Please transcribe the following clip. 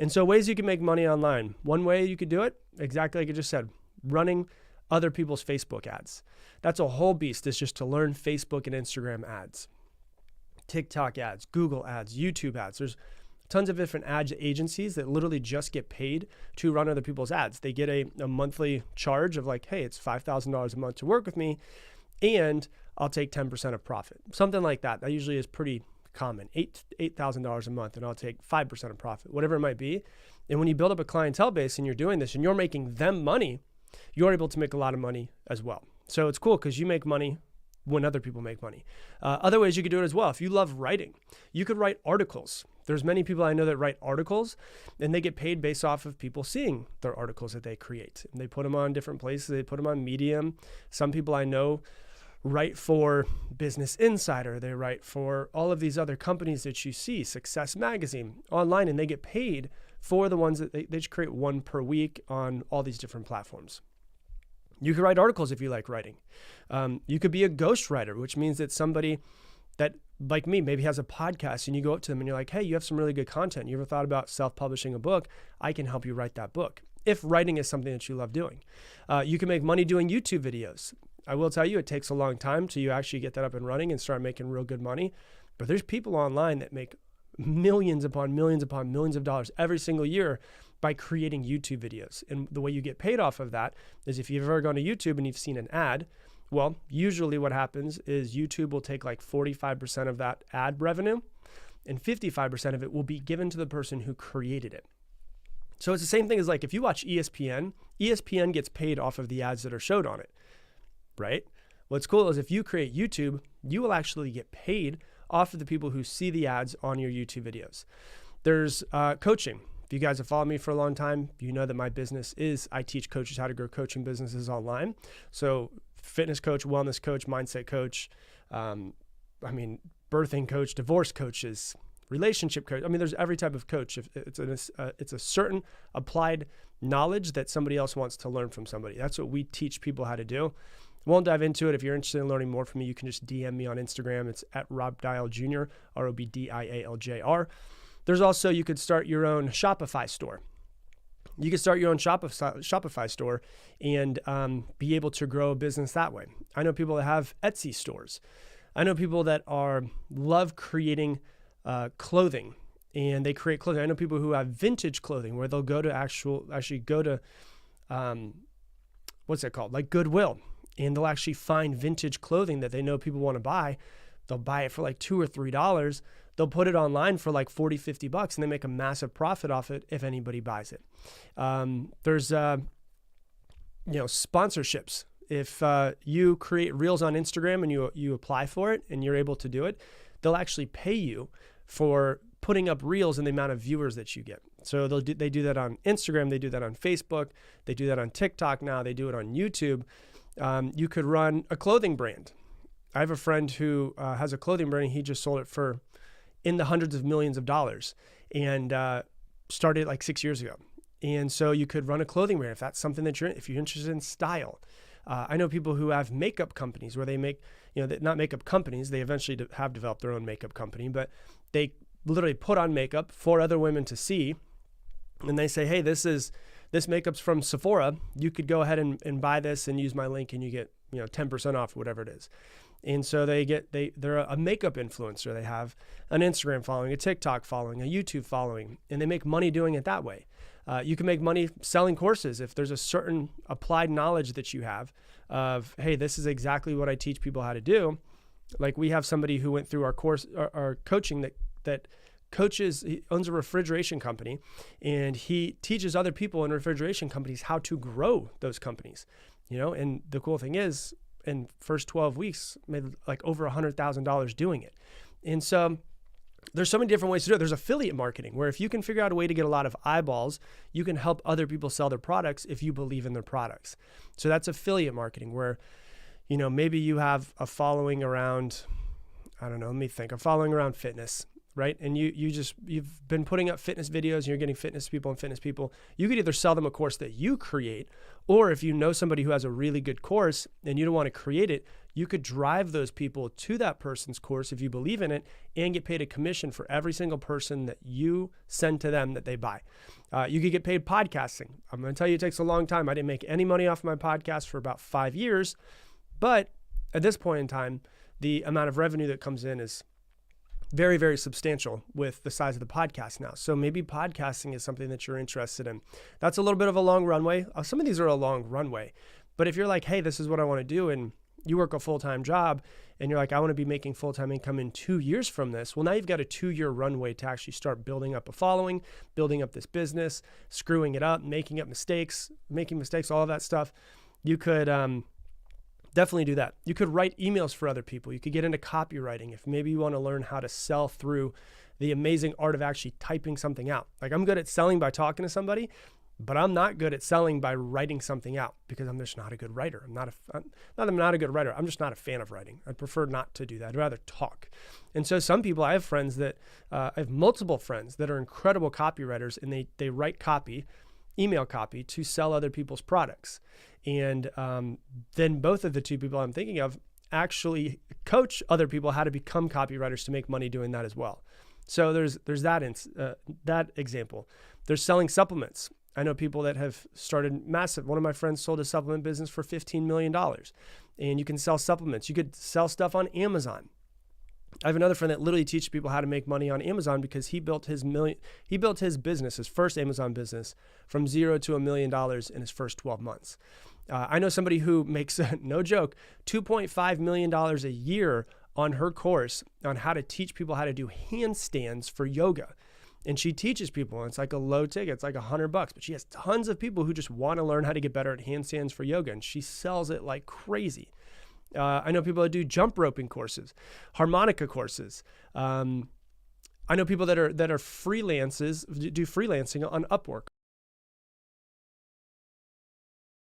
And so ways you can make money online. One way you could do it, exactly like I just said, running other people's Facebook ads. That's a whole beast. It's just to learn Facebook and Instagram ads, TikTok ads, Google ads, YouTube ads. There's tons of different ad agencies that literally just get paid to run other people's ads. They get a monthly charge of like, hey, it's $5,000 a month to work with me, and I'll take 10% of profit. Something like that. That usually is pretty common. $8,000 a month, and I'll take 5% of profit, whatever it might be. And when you build up a clientele base and you're doing this and you're making them money, you're able to make a lot of money as well. So it's cool because you make money when other people make money. Other ways you could do it as well. If you love writing, you could write articles. There's many people I know that write articles, and they get paid based off of people seeing their articles that they create. And they put them on different places. They put them on Medium. Some people I know write for Business Insider. They write for all of these other companies that you see, Success Magazine, online, and they get paid for the ones that they just create one per week on all these different platforms. You could write articles if you like writing. You could be a ghostwriter, which means that somebody that, like me, maybe has a podcast, and you go up to them and you're like, hey, you have some really good content. You ever thought about self-publishing a book? I can help you write that book, if writing is something that you love doing. You can make money doing YouTube videos. I will tell you, it takes a long time till you actually get that up and running and start making real good money. But there's people online that make millions upon millions upon millions of dollars every single year by creating YouTube videos. And the way you get paid off of that is if you've ever gone to YouTube and you've seen an ad, well, usually what happens is YouTube will take like 45% of that ad revenue, and 55% of it will be given to the person who created it. So it's the same thing as like if you watch ESPN, ESPN gets paid off of the ads that are showed on it, right? What's cool is if you create YouTube, you will actually get paid off of the people who see the ads on your YouTube videos. There's coaching. If you guys have followed me for a long time, you know that my business is I teach coaches how to grow coaching businesses online. So fitness coach, wellness coach, mindset coach, birthing coach, divorce coaches, relationship coach. I mean, there's every type of coach. It's a certain applied knowledge that somebody else wants to learn from somebody. That's what we teach people how to do. Won't dive into it. If you're interested in learning more from me, you can just DM me on Instagram. It's at Rob Dial Jr., ROBDIALJR. There's also, you could start your own Shopify store. You can start your own Shopify store and be able to grow a business that way. I know people that have Etsy stores. I know people that love creating clothing, and they create clothing. I know people who have vintage clothing where they'll go to actually go to, what's that called? Like Goodwill. And they'll actually find vintage clothing that they know people want to buy. They'll buy it for like $2 or $3. They'll put it online for like $40, $50, and they make a massive profit off it if anybody buys it. There's sponsorships. If you create reels on Instagram and you apply for it and you're able to do it, they'll actually pay you for putting up reels and the amount of viewers that you get. So they do that on Instagram. They do that on Facebook. They do that on TikTok now. They do it on YouTube. You could run a clothing brand. I have a friend who has a clothing brand, and he just sold it for in the hundreds of millions of dollars, and started like 6 years ago. And so you could run a clothing brand if that's something that if you're interested in style. I know people who have makeup companies where they make, not makeup companies, they eventually have developed their own makeup company, but they literally put on makeup for other women to see. And they say, hey, this makeup's from Sephora. You could go ahead and buy this and use my link, and you get 10% off, whatever it is. And so they're a makeup influencer. They have an Instagram following, a TikTok following, a YouTube following, and they make money doing it that way. You can make money selling courses if there's a certain applied knowledge that you have of, hey, this is exactly what I teach people how to do. Like we have somebody who went through our course, our coaching that coaches, he owns a refrigeration company, and he teaches other people in refrigeration companies how to grow those companies, and the cool thing is in first 12 weeks made like over $100,000 doing it. And so there's so many different ways to do it. There's affiliate marketing where if you can figure out a way to get a lot of eyeballs, you can help other people sell their products if you believe in their products. So that's affiliate marketing where, maybe you have a following around, a following around fitness. right? And you've been putting up fitness videos and you're getting fitness people. You could either sell them a course that you create, or if you know somebody who has a really good course and you don't want to create it, you could drive those people to that person's course if you believe in it and get paid a commission for every single person that you send to them that they buy. You could get paid podcasting. I'm going to tell you, it takes a long time. I didn't make any money off my podcast for about 5 years, but at this point in time, the amount of revenue that comes in is very, very substantial with the size of the podcast now. So maybe podcasting is something that you're interested in. That's a little bit of a long runway. Some of these are a long runway, but if you're like, hey, this is what I want to do, and you work a full-time job and you're like, I want to be making full-time income in 2 years from this. Well, now you've got a 2-year runway to actually start building up a following, building up this business, screwing it up, making mistakes, all of that stuff. You could definitely do that. You could write emails for other people. You could get into copywriting if maybe you want to learn how to sell through the amazing art of actually typing something out. Like, I'm good at selling by talking to somebody, but I'm not good at selling by writing something out because I'm just not a good writer. I'm not a good writer. I'm just not a fan of writing. I'd prefer not to do that. I'd rather talk. And so some people, I have multiple friends that are incredible copywriters, and they write copy, email copy, to sell other people's products. And then both of the two people I'm thinking of actually coach other people how to become copywriters to make money doing that as well. So there's that example. There's selling supplements. I know people that have started massive. One of my friends sold a supplement business for $15 million, and you can sell supplements. You could sell stuff on Amazon. I have another friend that literally teaches people how to make money on Amazon because he built his business, his first Amazon business, from $0 to $1 million in his first 12 months. I know somebody who makes, no joke, $2.5 million a year on her course on how to teach people how to do handstands for yoga. And she teaches people, and it's like a low ticket. It's like $100, but she has tons of people who just want to learn how to get better at handstands for yoga, and she sells it like crazy. I know people that do jump roping courses, harmonica courses. I know people that are freelancers, do freelancing on Upwork.